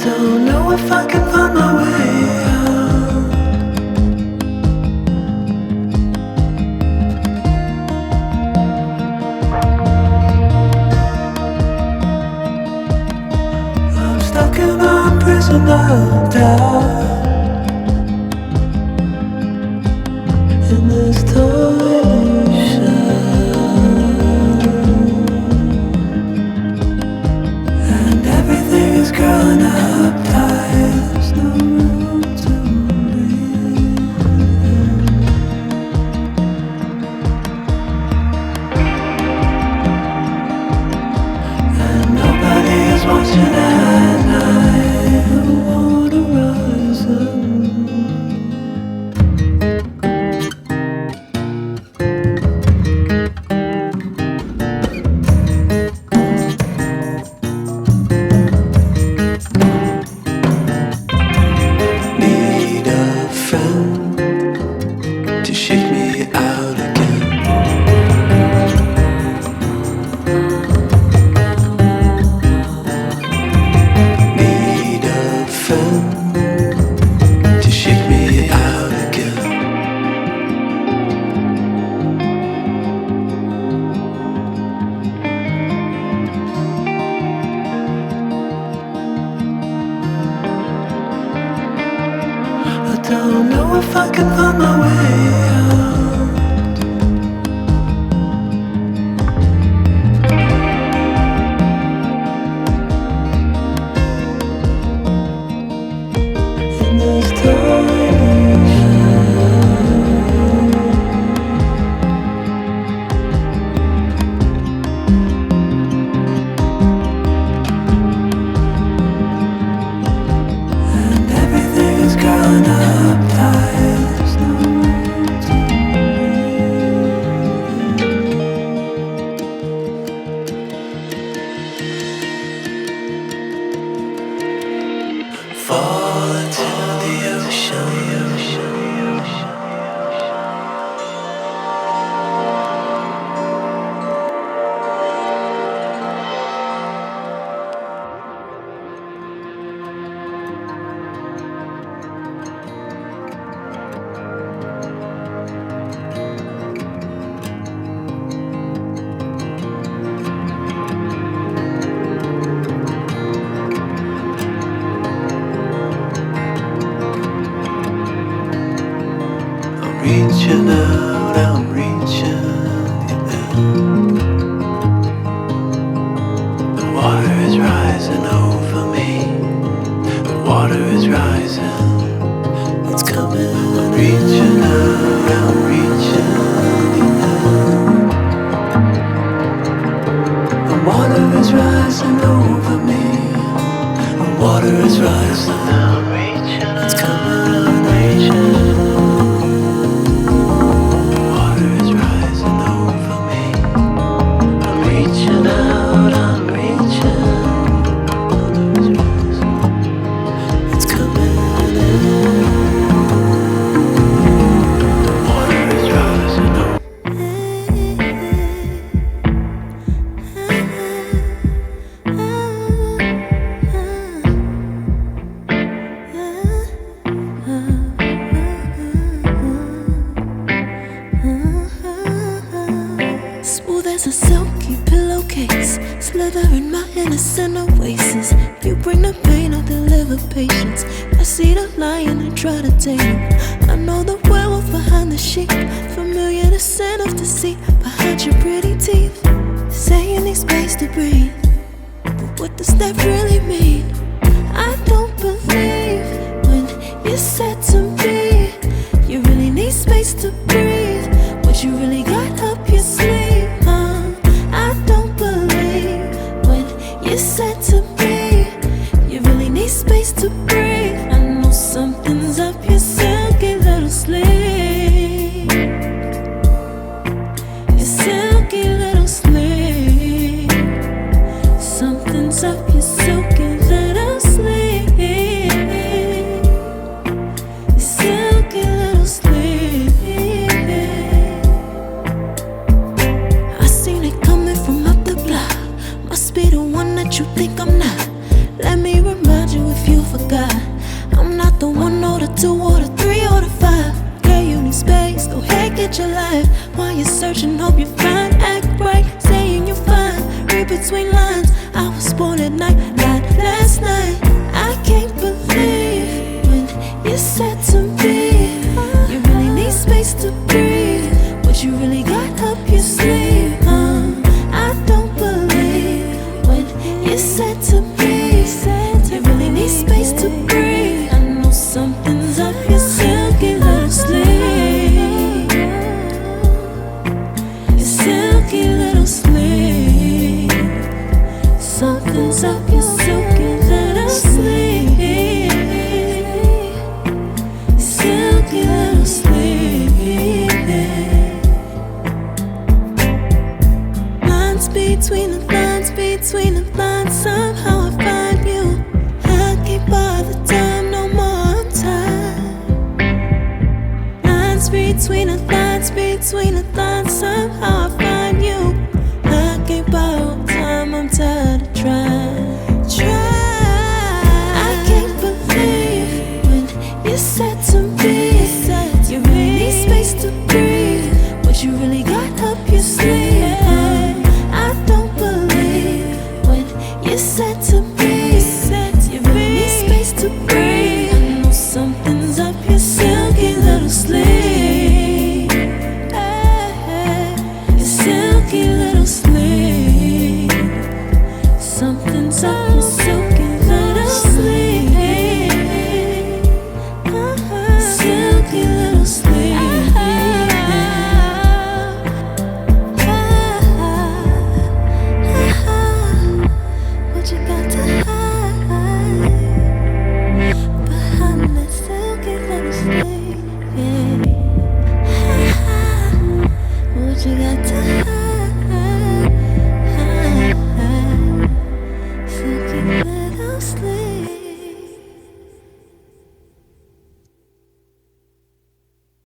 don't know if I can find my way out. I'm stuck in a prison of doubt. In this tiny shell, and everything is growing up tight. There's no room to breathe, and nobody is watching at night. The water rises. Don't know if I can find my way out. In this tiny shell, and everything is growing up tight. There's no room to breathe. Fall into the ocean. Reaching out, I'm reaching the end. The water is rising over me. The water is rising. It's coming. I'm reaching out, I'm reaching the end. The water is rising over me. The water is rising. I'm reaching. It's coming. I'm reaching. There's a silky pillowcase, slither in my innocent oasis. You bring the pain, I'll deliver patience. I see the lion and try to tame him. I know the werewolf behind the sheep, familiar the scent of deceit behind your pretty teeth. Say you need space to breathe, but what does that really mean? I don't believe when you said to me you really need space to breathe. What you really got up your sleeve? You said to me, you really need space to breathe. I know something's up your silky little sleeve. Your silky little sleeve. Something's up your silky little sleeve. Your silky little sleeve. I seen it coming from up the block. Must be the one that you think I'm not. Let me remind you if you searching, hope you find. Act right, saying you're fine. Read between lines. I was born at night, not last night. I can't believe when you said to me you really need space to breathe. What you really got up your sleeve? I don't believe when you said to me you really need space to breathe. I know something's up your silky little sleeve. Your silky little sleeve. Something's up your silky little sleeve. Silky little sleeve. Lines between the lines, between the lines. Somehow I find you. I can't bother time no more time. Lines between the lines, between the lines. Somehow I find you.